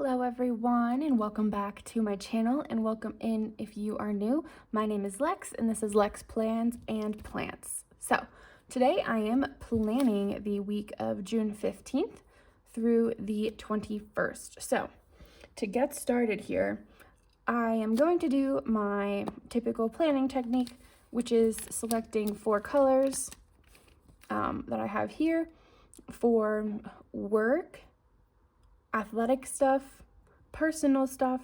Hello everyone and welcome back to my channel and welcome in if you are new. My name is Lex and this is Lex Plans and Plants. So today I am planning the week of June 15th through the 21st. So to get started here, I am going to do my typical planning technique, which is selecting 4 colors that I have here for work, athletic stuff, personal stuff,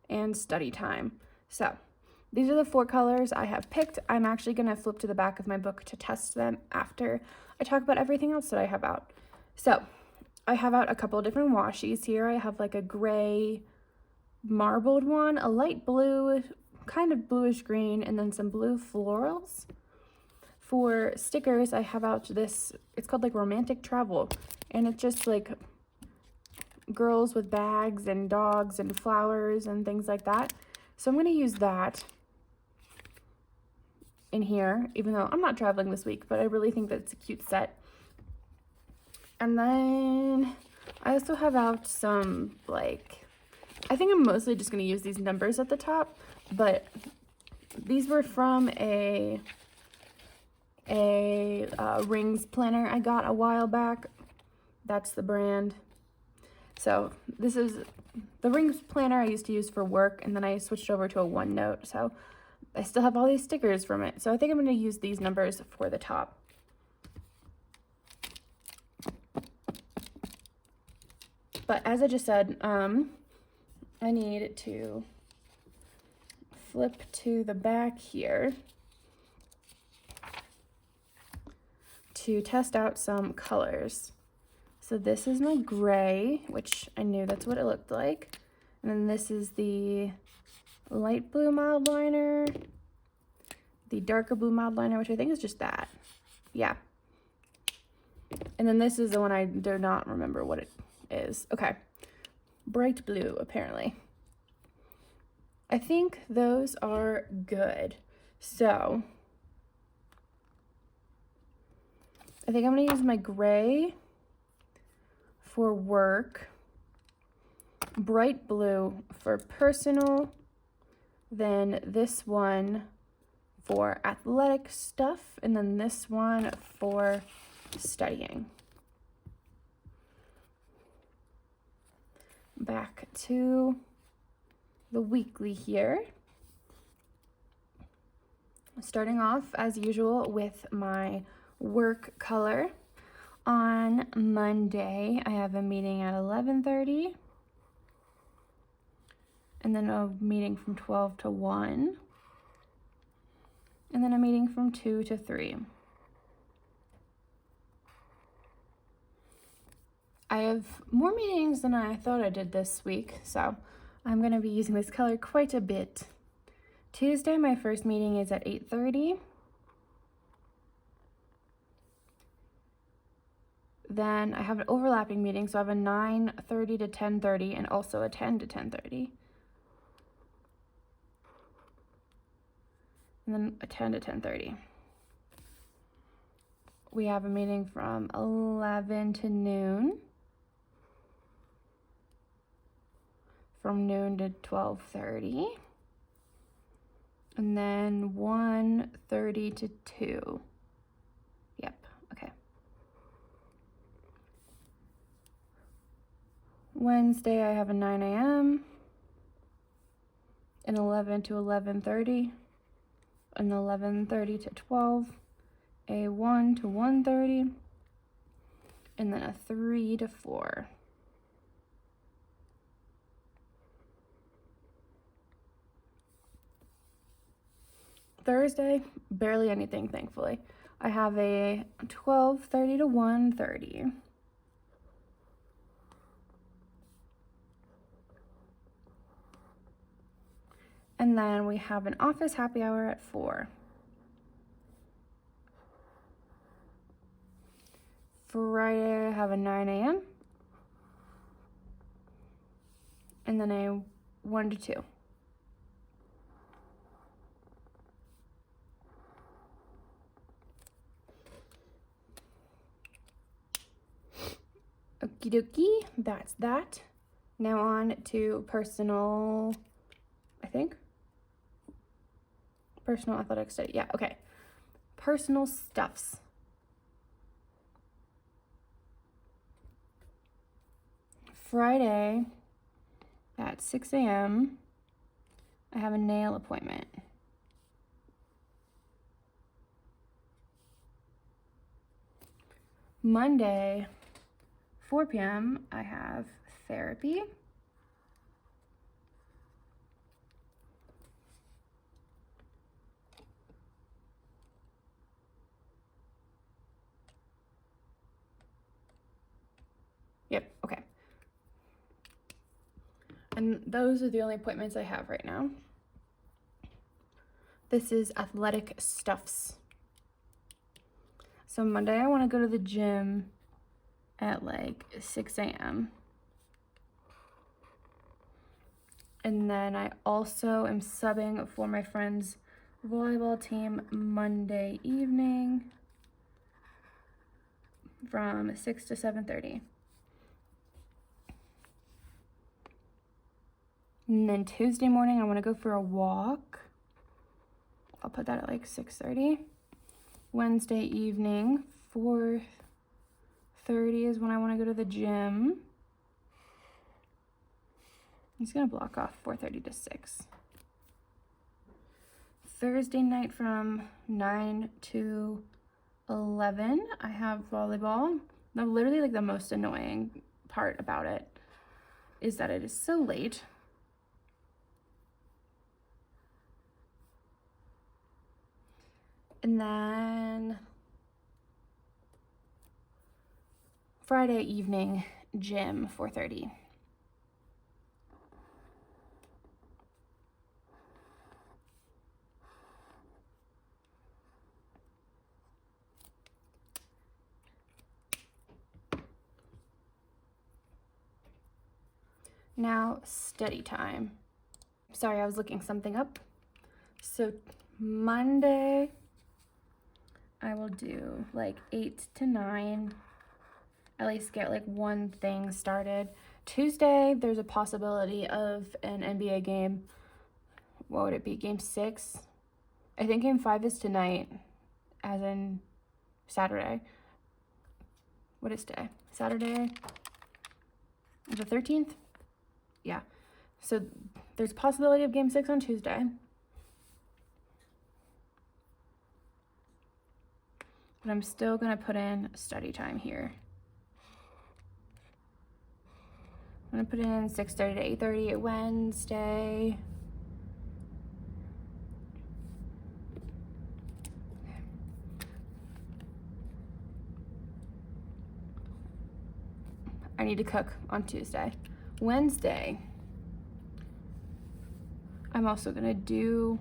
and study time. So these are the 4 colors I have picked. I'm actually going to flip to the back of my book to test them after I talk about everything else that I have out. So I have out a couple of different washies here. I have like a gray marbled one, a light blue, kind of bluish green, and then some blue florals. For stickers, I have out this, it's called like Romantic Travel, and it's just like girls with bags and dogs and flowers and things like that. So I'm going to use that in here, even though I'm not traveling this week, but I really think that it's a cute set. And then I also have out some, like, I think I'm mostly just going to use these numbers at the top, but these were from a rings planner I got a while back. That's the brand. So this is the rings planner I used to use for work, and then I switched over to a OneNote. So I still have all these stickers from it. So I think I'm going to use these numbers for the top. But as I just said, I need to flip to the back here to test out some colors. So this is my gray, which I knew that's what it looked like. And then this is the light blue mild liner, the darker blue mild liner, which I think is just that. Yeah. And then this is the one I do not remember what it is. Okay. Bright blue, apparently. I think those are good. So I think I'm going to use my gray for work, bright blue for personal, then this one for athletic stuff, and then this one for studying. Back to the weekly here. Starting off as usual with my work color. On Monday, I have a meeting at 11:30, and then a meeting from 12 to 1, and then a meeting from 2 to 3. I have more meetings than I thought I did this week, so I'm going to be using this color quite a bit. Tuesday, my first meeting is at 8:30. Then I have an overlapping meeting, so I have a 9:30 to 10:30 and also a 10 to 10:30. And then a 10 to 10:30. We have a meeting from 11 to noon. From noon to 12:30. And then 1:30 to 2. Yep, okay. Wednesday, I have a 9 a.m., an 11 to 11:30, an 11:30 to 12, a 1 to 1:30, and then a 3 to 4. Thursday, barely anything, thankfully. I have a 12:30 to 1:30. And then we have an office happy hour at 4. Friday, I have a 9 a.m. and then a 1 to 2. Okie dokie, that's that. Now on to personal, I think. Personal athletic study. Yeah, okay. Personal stuffs. Friday at 6 a.m. I have a nail appointment. Monday, 4 p.m., I have therapy. Yep, okay. And those are the only appointments I have right now. This is athletic stuffs. So Monday, I want to go to the gym at like 6 a.m. And then I also am subbing for my friend's volleyball team Monday evening from 6 to 7:30. And then Tuesday morning, I want to go for a walk. I'll put that at like 6:30. Wednesday evening, 4:30 is when I want to go to the gym. I'm just going to block off 4:30 to 6. Thursday night from 9 to 11, I have volleyball. Now, literally, like, the most annoying part about it is that it is so late. And then Friday evening, gym, 4:30. Now, study time. Sorry, I was looking something up. So Monday, I will do like 8 to 9, at least get like one thing started. Tuesday, there's a possibility of an NBA game. What would it be? Game 6? I think game 5 is tonight, as in Saturday. What is today? Saturday, the 13th? Yeah. So there's a possibility of game 6 on Tuesday. But I'm still going to put in study time here. I'm going to put in 6:30 to 8:30 Wednesday. I need to cook on Tuesday. Wednesday, I'm also going to do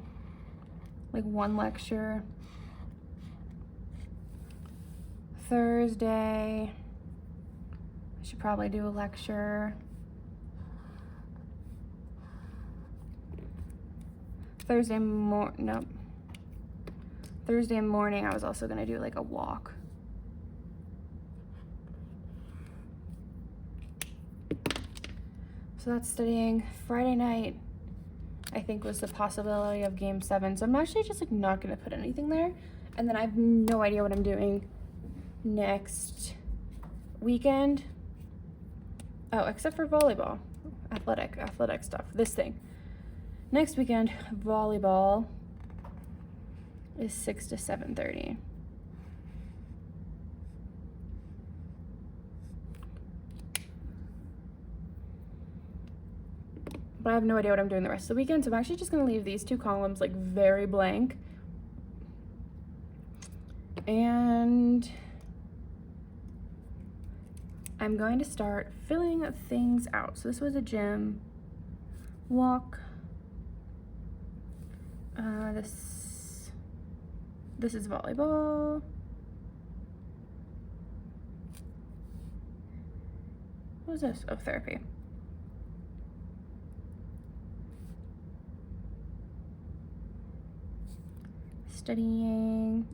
like one lecture. Thursday, I should probably do a lecture. Thursday morning, I was also gonna do like a walk. So that's studying. Friday night, I think, was the possibility of game 7. So I'm actually just like not gonna put anything there. And then I have no idea what I'm doing next weekend. Oh, except for volleyball, athletic stuff, this thing. Next weekend, volleyball is 6 to 7:30. But I have no idea what I'm doing the rest of the weekend, so I'm actually just gonna leave these 2 columns like very blank. And I'm going to start filling things out. So this was a gym, walk. This is volleyball. What was this? Oh, therapy. Studying.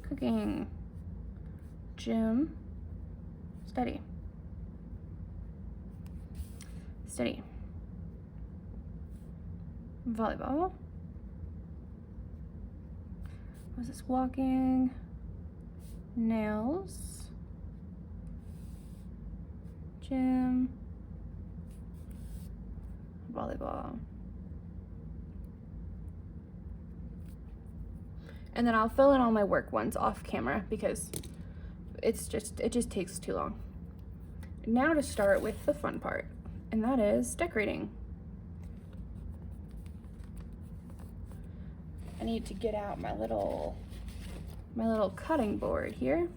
Cooking. Gym. Steady. Steady. Volleyball. What was this? Walking. Nails. Gym. Volleyball. And then I'll fill in all my work ones off camera because it just takes too long. Now to start with the fun part, and that is decorating. I need to get out my little cutting board here.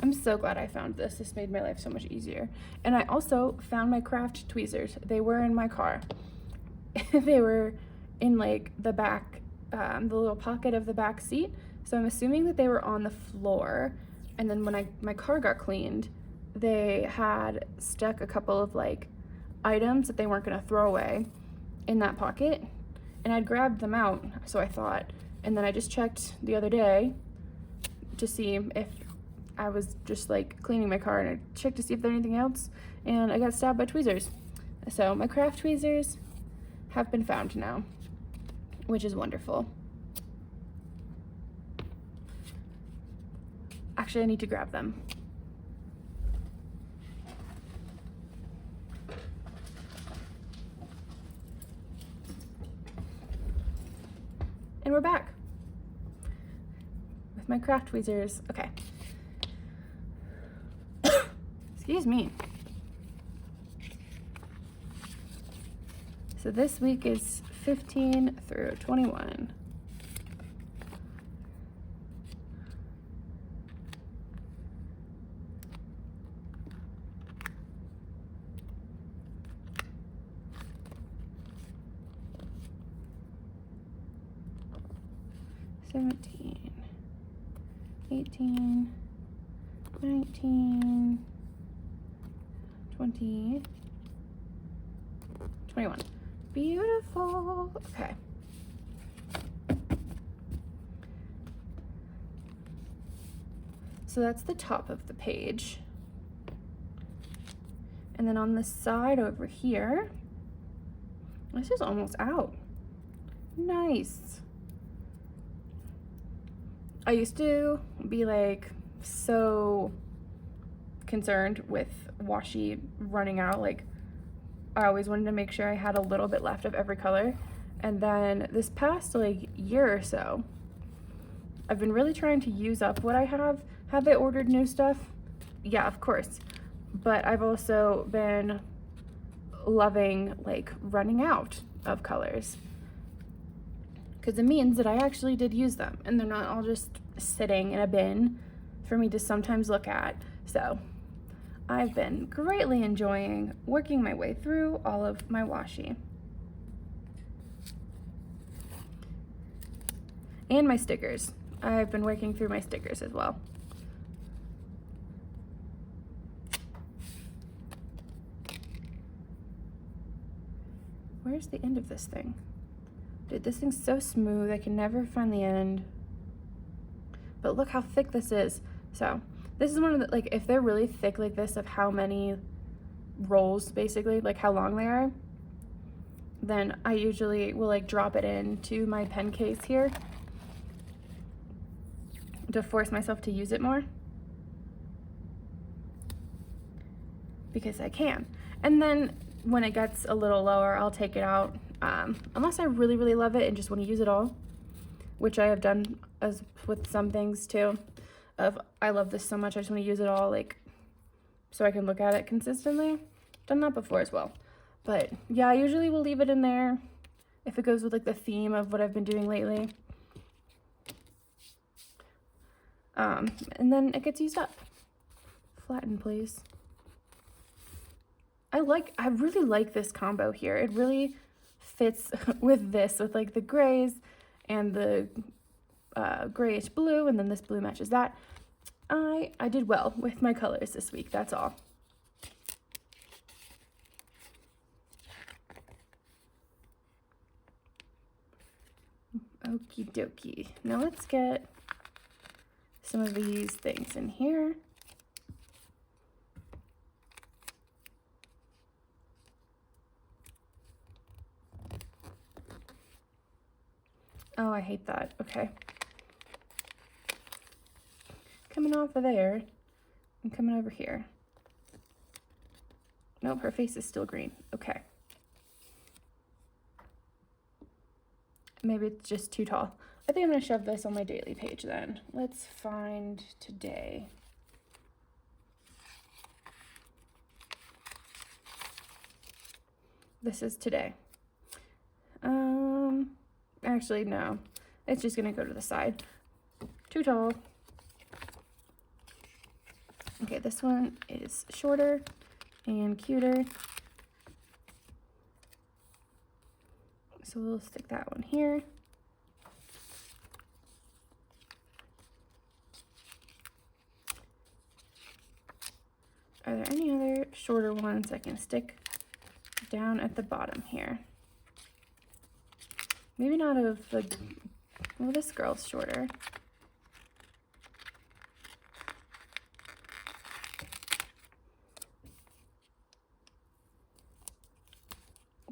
I'm so glad I found this. This made my life so much easier. And I also found my craft tweezers. They were in my car. They were in like the back, the little pocket of the back seat. So I'm assuming that they were on the floor. And then when my car got cleaned, they had stuck a couple of like items that they weren't gonna throw away in that pocket. And I'd grabbed them out, so I thought. And then I just checked the other day to see if I was just like cleaning my car, and I checked to see if there's anything else, and I got stabbed by tweezers. So my craft tweezers have been found now, which is wonderful. Actually, I need to grab them. And we're back with my craft tweezers. Okay. Excuse me. So this week is 15 through 21. $17, $18, $19, $20, $21. Beautiful. Okay. So that's the top of the page. And then on the side over here, this is almost out. Nice. I used to be like so concerned with washi running out. Like I always wanted to make sure I had a little bit left of every color. And then this past like year or so, I've been really trying to use up what I have. Have I ordered new stuff? Yeah, of course. But I've also been loving like running out of colors, because it means that I actually did use them and they're not all just sitting in a bin for me to sometimes look at. So I've been greatly enjoying working my way through all of my washi. And my stickers. I've been working through my stickers as well. Where's the end of this thing? Dude, this thing's so smooth. I can never find the end. But look how thick this is. So this is one of the, like, if they're really thick like this, of how many rolls, basically, like how long they are, then I usually will like drop it into my pen case here to force myself to use it more, because I can. And then when it gets a little lower, I'll take it out, unless I really, really love it and just want to use it all, which I have done as with some things too, of I love this so much, I just want to use it all, like, so I can look at it consistently. Done that before as well. But yeah, I usually will leave it in there if it goes with like the theme of what I've been doing lately. And then it gets used up. Flatten, please. I really like this combo here. It really fits with this, with like the grays and the grayish blue, and then this blue matches that. I did well with my colors this week, that's all. Okie dokie. Now let's get some of these things in here. Oh, I hate that. Okay. Coming off of there and coming over here. Nope, her face is still green. Okay. Maybe it's just too tall. I think I'm going to shove this on my daily page then. Let's find today. This is today. Actually, no. It's just going to go to the side. Too tall. Okay, this one is shorter and cuter. So we'll stick that one here. Are there any other shorter ones I can stick down at the bottom here? Maybe not of the, well, this girl's shorter.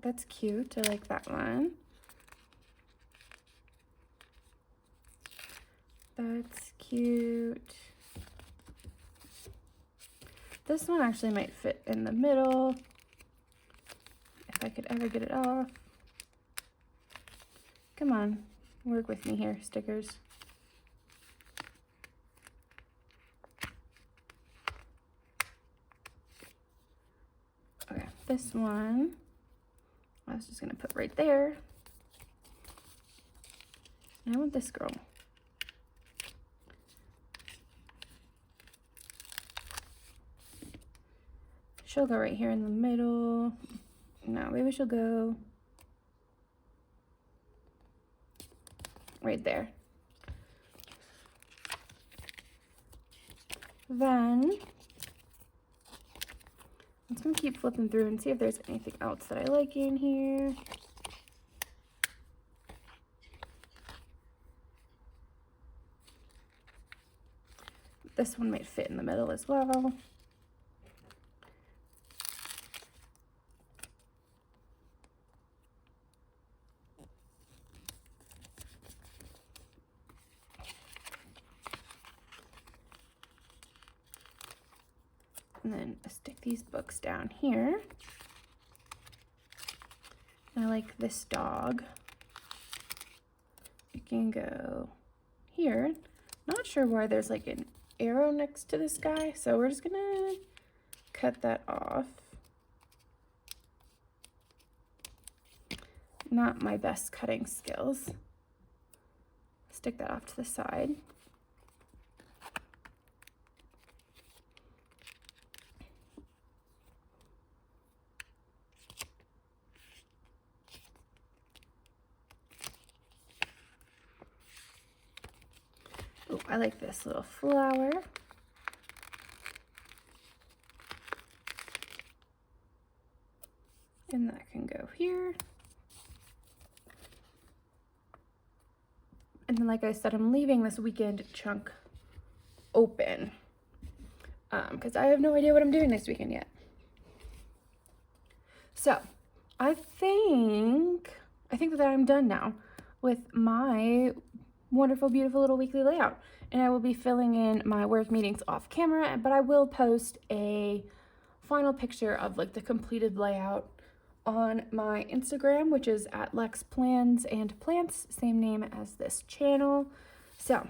That's cute. I like that one. That's cute. This one actually might fit in the middle, if I could ever get it off. Come on, work with me here, stickers. Okay, this one, I was just gonna put right there. And I want this girl. She'll go right here in the middle. No, maybe she'll go right there. Then I'm just gonna keep flipping through and see if there's anything else that I like in here. This one might fit in the middle as well. And then stick these books down here. And I like this dog. It can go here. Not sure why there's like an arrow next to this guy, so we're just gonna cut that off. Not my best cutting skills. Stick that off to the side. Oh, I like this little flower. And that can go here. And then, like I said, I'm leaving this weekend chunk open because I have no idea what I'm doing this weekend yet. So I think that I'm done now with my wonderful, beautiful little weekly layout. And I will be filling in my work meetings off camera, but I will post a final picture of like the completed layout on my Instagram, which is at Lex Plans and Plants, same name as this channel. So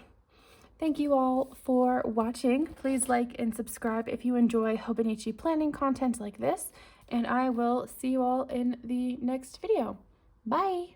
thank you all for watching. Please like and subscribe if you enjoy Hobonichi planning content like this, and I will see you all in the next video. Bye.